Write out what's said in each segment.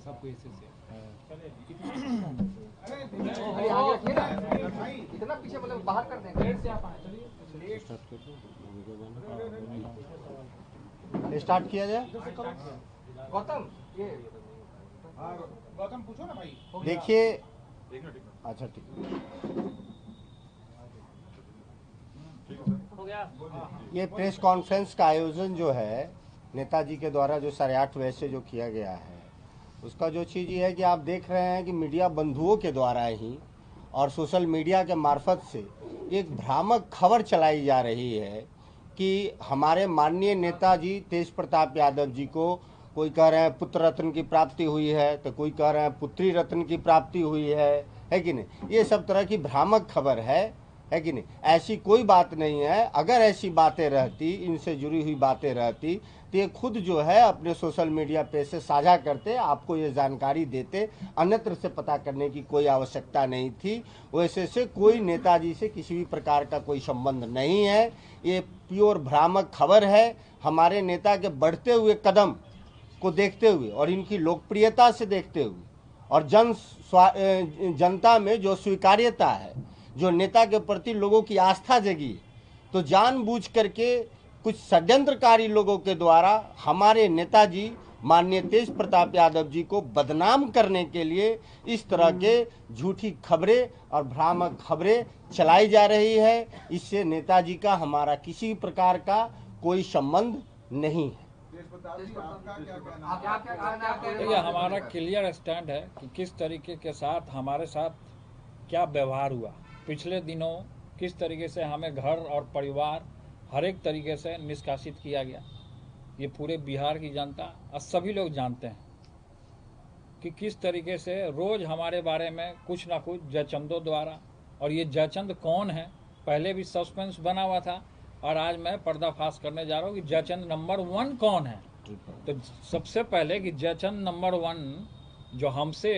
सबको ऐसे से। इतना पीछे बोले बाहर कर देंगे। स्टार्ट किया जाए। गौतम ये गौतम पूछो ना भाई। देखिए, अच्छा ठीक हो गया। ये प्रेस कॉन्फ्रेंस का आयोजन जो है नेताजी के द्वारा जो 8:30 बजे से जो किया गया है, उसका जो चीज़ ये है कि आप देख रहे हैं कि मीडिया बंधुओं के द्वारा ही और सोशल मीडिया के मार्फत से एक भ्रामक खबर चलाई जा रही है कि हमारे माननीय नेताजी तेज प्रताप यादव जी को कोई कह रहे हैं पुत्र रत्न की प्राप्ति हुई है, तो कोई कह रहे हैं पुत्री रत्न की प्राप्ति हुई है कि नहीं। ये सब तरह की भ्रामक खबर है कि नहीं। ऐसी कोई बात नहीं है। अगर ऐसी बातें रहती, इनसे जुड़ी हुई बातें रहती, तो ये खुद जो है अपने सोशल मीडिया पे से साझा करते, आपको ये जानकारी देते, अन्यत्र से पता करने की कोई आवश्यकता नहीं थी। वैसे से कोई नेताजी से किसी भी प्रकार का कोई संबंध नहीं है। ये प्योर भ्रामक खबर है। हमारे नेता के बढ़ते हुए कदम को देखते हुए और इनकी लोकप्रियता से देखते हुए और जनता में जो स्वीकार्यता है, जो नेता के प्रति लोगों की आस्था जगी, तो जानबूझ करके कुछ षड्यंत्रकारी लोगों के द्वारा हमारे नेताजी माननीय तेज प्रताप यादव जी को बदनाम करने के लिए इस तरह के झूठी खबरें और भ्रामक खबरें चलाई जा रही है। इससे नेताजी का हमारा किसी प्रकार का कोई संबंध नहीं है। देखिए, हमारा क्लियर स्टैंड है कि किस तरीके के साथ हमारे साथ क्या व्यवहार हुआ पिछले दिनों, किस तरीके से हमें घर और परिवार हर एक तरीके से निष्कासित किया गया। ये पूरे बिहार की जनता और सभी लोग जानते हैं कि किस तरीके से रोज़ हमारे बारे में कुछ ना कुछ जयचंदों द्वारा, और ये जयचंद कौन है पहले भी सस्पेंस बना हुआ था, और आज मैं पर्दाफाश करने जा रहा हूँ कि जयचंद नंबर 1 कौन है। तो सबसे पहले कि जयचंद नंबर 1 जो हमसे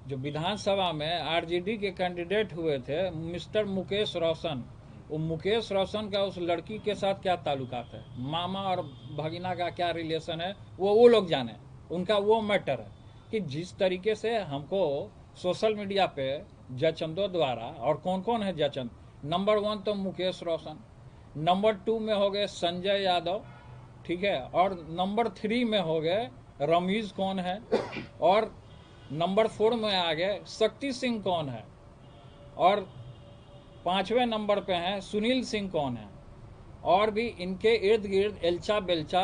जो विधानसभा में आरजेडी के कैंडिडेट हुए थे मिस्टर मुकेश रोशन, वो मुकेश रोशन का उस लड़की के साथ क्या ताल्लुकात है, मामा और भगिना का क्या रिलेशन है, वो लोग जाने, उनका वो मैटर है। कि जिस तरीके से हमको सोशल मीडिया पे जयचंदों द्वारा, और कौन कौन है जयचंद, नंबर 1 तो मुकेश रोशन, नंबर 2 में हो गए संजय यादव, ठीक है, और नंबर 3 में हो गए रमीज कौन है, और नंबर 4 में आ गए शक्ति सिंह कौन है, और 5वें नंबर पे हैं सुनील सिंह कौन है, और भी इनके इर्द गिर्द एल्चा बेल्चा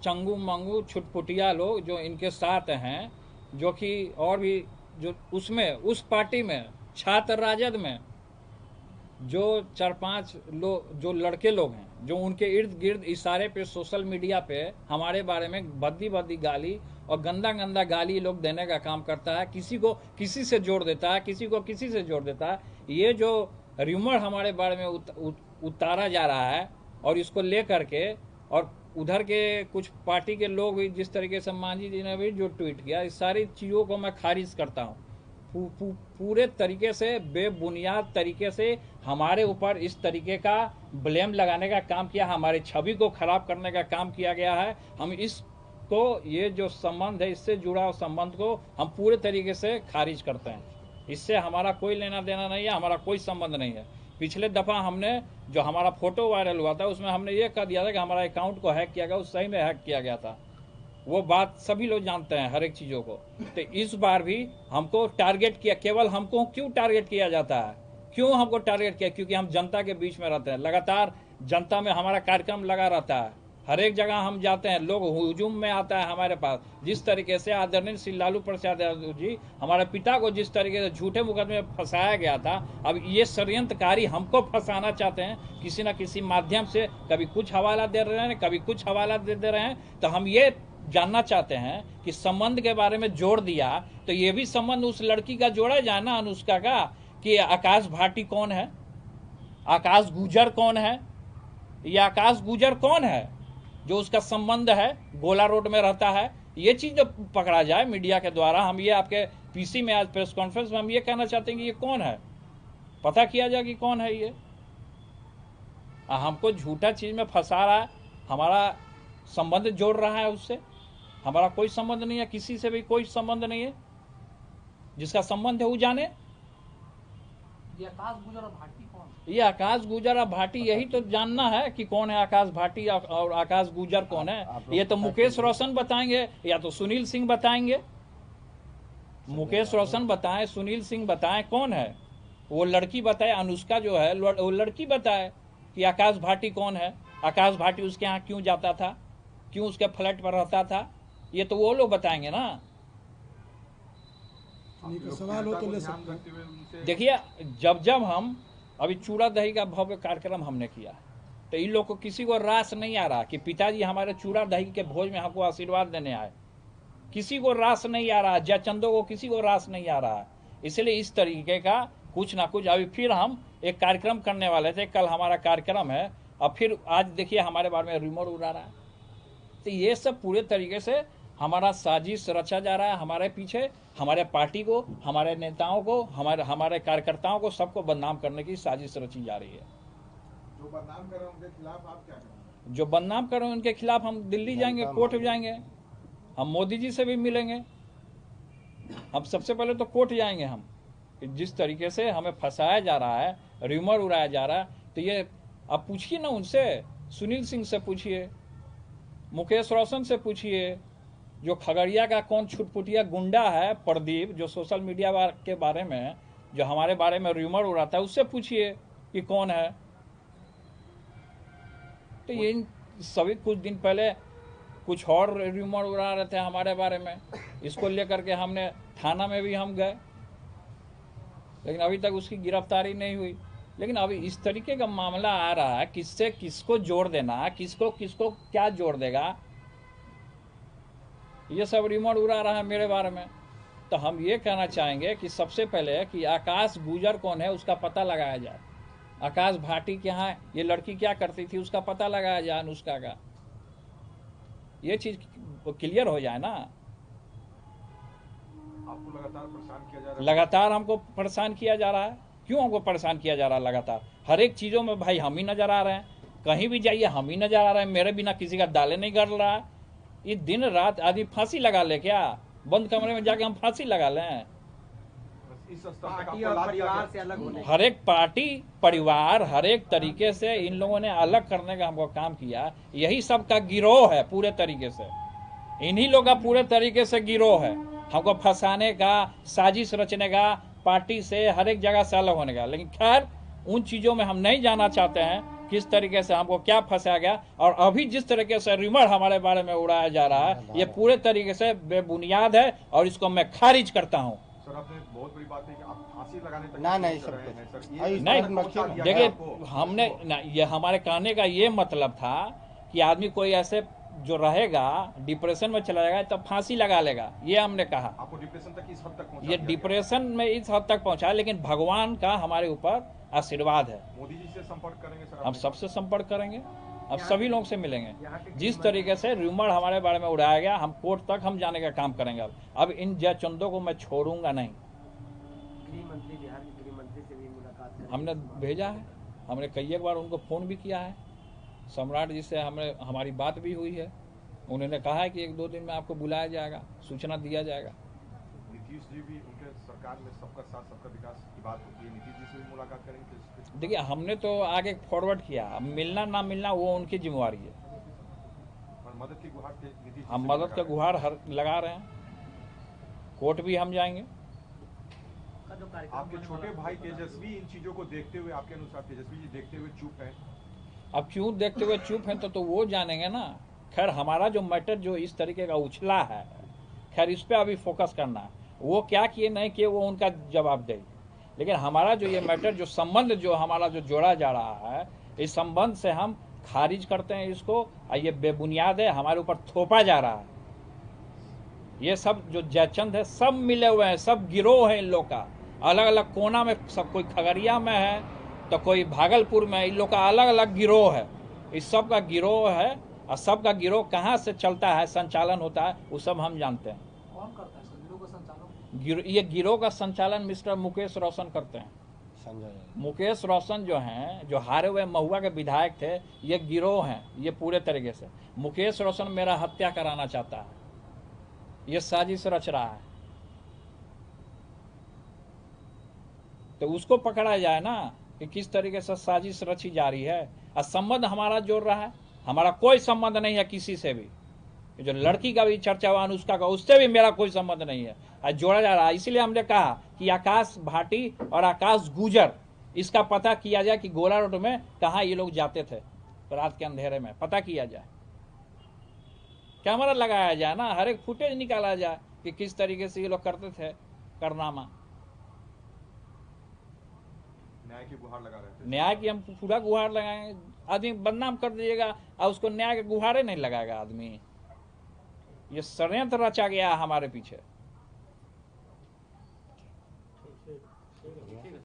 चंगू मंगू छुटपुटिया लोग जो इनके साथ हैं, जो कि और भी जो उसमें उस पार्टी में छात्र राजद में जो 4-5 लोग जो लड़के लोग हैं जो उनके इर्द गिर्द इशारे पे सोशल मीडिया पे हमारे बारे में भद्दी भद्दी गाली और गंदा गंदा गाली लोग देने का काम करता है, किसी को किसी से जोड़ देता है, किसी को किसी से जोड़ देता है। ये जो र्यूमर हमारे बारे में उतारा जा रहा है, और इसको ले करके और उधर के कुछ पार्टी के लोग भी जिस तरीके से मांझी जी ने भी जो ट्वीट किया, इस सारी चीज़ों को मैं खारिज करता हूँ। पूरे तरीके से बेबुनियाद तरीके से हमारे ऊपर इस तरीके का ब्लेम लगाने का काम किया, हमारी छवि को खराब करने का काम किया गया है। हम इसको, ये जो संबंध है, इससे जुड़ा हुआ संबंध को हम पूरे तरीके से खारिज करते हैं। इससे हमारा कोई लेना देना नहीं है, हमारा कोई संबंध नहीं है। पिछले दफ़ा हमने जो हमारा फोटो वायरल हुआ था उसमें हमने ये कह दिया था कि हमारा अकाउंट को हैक किया गया, उस सही में हैक किया गया था। वो बात सभी लोग जानते हैं, हर एक चीज़ों को। तो इस बार भी हमको टारगेट किया, केवल हमको क्यों टारगेट किया जाता है, क्यों हमको टारगेट किया? क्योंकि हम जनता के बीच में रहते हैं, लगातार जनता में हमारा कार्यक्रम लगा रहता है, हर एक जगह हम जाते हैं, लोग हुजूम में आता है हमारे पास। जिस तरीके से आदरणीय श्री लालू प्रसाद यादव जी, हमारे पिता को जिस तरीके से झूठे मुकदमे में फंसाया गया था, अब ये षड्यंत्रकारी हमको फंसाना चाहते हैं किसी न किसी माध्यम से। कभी कुछ हवाला दे रहे हैं, कभी कुछ हवाला दे रहे हैं। तो हम ये जानना चाहते हैं कि संबंध के बारे में जोड़ दिया, तो ये भी संबंध उस लड़की का जोड़ा जाए ना, अनुष्का का, कि आकाश भाटी कौन है, आकाश गुजर कौन है, ये आकाश गुजर कौन है जो उसका संबंध है, गोला रोड में रहता है। ये चीज जो पकड़ा जाए मीडिया के द्वारा। हम ये आपके पीसी में आज प्रेस कॉन्फ्रेंस में हम ये कहना चाहते हैं कि ये कौन है, पता किया जाए कि कौन है ये। हमको झूठा चीज में फंसा रहा है, हमारा संबंध जोड़ रहा है उससे। हमारा कोई संबंध नहीं है, किसी से भी कोई संबंध नहीं है। जिसका संबंध है वो जाने। ये आकाश गुजर और भाटी कौन? ये आकाश गुजर और भाटी, यही तो जानना है कि कौन है आकाश भाटी और आकाश गुजर कौन है। ये तो मुकेश रोशन बताएंगे या तो सुनील सिंह बताएंगे। मुकेश रोशन बताएं, सुनील सिंह बताएं कौन है। वो लड़की बताए, अनुष्का जो है वो लड़की बताए कि आकाश भाटी कौन है। आकाश भाटी उसके यहाँ क्यों जाता था, क्यों उसके फ्लैट पर रहता था, ये तो वो लोग बताएंगे ना। सवाल हो तो ले सकते हैं। देखिए, जब जब हम अभी चूड़ा दही का भव्य कार्यक्रम हमने किया तो इन लोग को किसी को रास नहीं आ रहा कि पिताजी हमारे चूड़ा दही के भोज में हमको आशीर्वाद देने आए। किसी को रास नहीं आ रहा, जयचंदो को किसी को रास नहीं आ रहा। इसलिए इस तरीके का कुछ ना कुछ अभी फिर हम एक कार्यक्रम करने वाले थे। कल हमारा कार्यक्रम है और फिर आज देखिए हमारे बारे में रिमोट उड़ा रहा है। तो ये सब पूरे तरीके से हमारा साजिश रचा जा रहा है। हमारे पीछे हमारे पार्टी को, हमारे नेताओं को, हमारे कार्यकर्ताओं को, सबको बदनाम करने की साजिश रची जा रही है। जो बदनाम कर रहे हैं उनके खिलाफ आप क्या करेंगे? जो बदनाम कर रहे हैं उनके खिलाफ हम दिल्ली जाएंगे, कोर्ट जाएंगे, हम मोदी जी से भी मिलेंगे। हम सबसे पहले तो कोर्ट जाएंगे। हम जिस तरीके से हमें फंसाया जा रहा है, र्यूमर उड़ाया जा रहा है, तो ये आप पूछिए ना उनसे, सुनील सिंह से पूछिए, मुकेश रोशन से पूछिए, जो खगड़िया का कौन छुटपुटिया गुंडा है प्रदीप, जो सोशल मीडिया के बारे में, जो हमारे बारे में र्यूमर उड़ाता है, उससे पूछिए कि कौन है। तो ये सभी कुछ दिन पहले कुछ और र्यूमर उड़ा रहे थे हमारे बारे में। इसको लेकर के हमने थाना में भी हम गए, लेकिन अभी तक उसकी गिरफ्तारी नहीं हुई। लेकिन अभी इस तरीके का मामला आ रहा है, किससे किसको जोड़ देना, किसको किसको क्या जोड़ देगा, ये सब र्यूमर उड़ा रहा है मेरे बारे में। तो हम ये कहना चाहेंगे कि सबसे पहले कि आकाश गुजर कौन है उसका पता लगाया जाए। आकाश भाटी के यहाँ ये लड़की क्या करती थी उसका पता लगाया जाए, अनुष्का का। ये चीज क्लियर हो जाए ना। आपको लगातार परेशान किया जा रहा है। लगातार हमको परेशान किया जा रहा है। क्यों हमको परेशान किया जा रहा है लगातार? हर एक चीजों में भाई हम ही नजर आ रहे हैं, कहीं भी जाइए हम ही नजर आ रहे हैं। मेरे बिना किसी का दाले नहीं गड़ रहा है। ये दिन रात आदमी फांसी लगा ले क्या? बंद कमरे में जाके हम फांसी लगा लें? इस स्तर तक पार्टी आपको और लाभ क्या परिवार गया? से अलग होने। हर एक पार्टी परिवार हर एक तरीके से इन लोगों ने अलग करने का हमको काम किया। यही सबका गिरोह है पूरे तरीके से। इन्हीं लोग का पूरे तरीके से गिरोह है, हमको फंसाने का, साजिश रचने का, पार्टी से हर एक जगह से अलग होने का। लेकिन खैर उन चीजों में हम नहीं जाना चाहते हैं, किस तरीके से हमको क्या फंसाया गया। और अभी जिस तरीके से र्यूमर हमारे बारे में उड़ाया जा रहा है, ये पूरे तरीके से बेबुनियाद है और इसको मैं खारिज करता हूँ। सर आपने बहुत बड़ी बात है कि आप फांसी लगाने तक ना, नहीं, पहुंच सब रहे हैं, कुछ। सर। नहीं, ये नहीं, स्तर पहुंचा दिया देखिए आपको। हमने ये हमारे कहने का ये मतलब था कि आदमी कोई ऐसे जो रहेगा डिप्रेशन में चला जाएगा तो फांसी लगा लेगा, ये हमने कहा। आपको डिप्रेशन तक इस हद तक पहुंचा ये दिया डिप्रेशन में इस हद तक पहुंचा, लेकिन भगवान का हमारे ऊपर आशीर्वाद है। गया। मोदी जी से संपर्क करेंगे सर? हम आपने? सबसे संपर्क करेंगे, अब सभी लोगों से मिलेंगे। जिस तरीके से र्यूमर हमारे बारे में उड़ाया गया, हम कोर्ट तक हम जाने का काम करेंगे। अब इन जयचंदों को मैं छोड़ूंगा नहीं। गृह मंत्री, बिहार के गृह मंत्री से भी मुलाकात करेंगे। हमने भेजा है, हमने कई एक बार उनको फोन भी किया है। सम्राट जी से हमारी बात भी हुई है। उन्होंने कहा है कि 1-2 दिन में आपको बुलाया जाएगा, सूचना दिया जाएगा। नीतीश जी भी उनके सरकार में सबका साथ सबका विकास की बात होती है, नीतीश जी से भी मुलाकात करेंगे? देखिए हमने तो आगे फॉरवर्ड किया, अब मिलना ना मिलना वो उनकी जिम्मेवारी है। और मदद की गुहार नीतीश जी से हम भी मदद का लगा गुहार लगा रहे हैं। कोर्ट भी हम जाएंगे। का जो रहे हैं। कार्यक्रम आपके होने छोटे वाला भाई है, तेजस्वी इन चीजों को देखते हुए, आपके अनुसार तेजस्वी जी देखते हुए चुप है? अब क्यों देखते हुए चुप हैं तो वो जानेंगे ना। खैर हमारा जो मैटर जो इस तरीके का उछला है, खैर इस पे अभी फोकस करना है। वो क्या किए नहीं किए वो उनका जवाब देगी। लेकिन हमारा जो ये मैटर जो संबंध जो हमारा जो जोड़ा जा रहा है, इस संबंध से हम खारिज करते हैं इसको। और ये बेबुनियाद है, हमारे ऊपर थोपा जा रहा है। ये सब जो जयचंद है सब मिले हुए हैं, सब गिरोह है इन लोग का। अलग अलग कोना में सब, कोई खगड़िया में है तो कोई भागलपुर में, इन लोग का अलग अलग गिरोह है। इस सब का गिरोह है और सबका गिरोह कहाँ से चलता है, संचालन होता है, वो सब हम जानते हैं। कौन करता है गिरोह का संचालन? ये गिरोह का संचालन मिस्टर मुकेश रोशन करते हैं। संजय मुकेश रोशन जो हैं, जो हारे हुए महुआ के विधायक थे, ये गिरोह हैं ये पूरे तरीके से। मुकेश रोशन मेरा हत्या कराना चाहता है। ये साजिश रच रहा है, तो उसको पकड़ा जाए ना कि किस तरीके से साजिश रची जा रही है। और संबंध हमारा जोड़ रहा है, हमारा कोई संबंध नहीं है किसी से भी। जो लड़की का भी चर्चा हुआ अनुष्का का, उससे भी मेरा कोई संबंध नहीं है, आज जोड़ा जा रहा है। इसीलिए हमने कहा कि आकाश भाटी और आकाश गुजर, इसका पता किया जाए कि गोला रोड में कहाँ ये लोग जाते थे रात के अंधेरे में, पता किया जाए, कैमरा लगाया जाए ना, हर एक फुटेज निकाला जाए कि किस तरीके से ये लोग करते थे कारनामा। न्याय की गुहार लगा रहे थे। न्याय की हम पूरा गुहार लगाएंगे, आदमी बदनाम कर दीजिएगा और उसको न्याय के गुहारे नहीं लगाएगा आदमी। ये षड्यंत्र रचा गया है हमारे पीछे।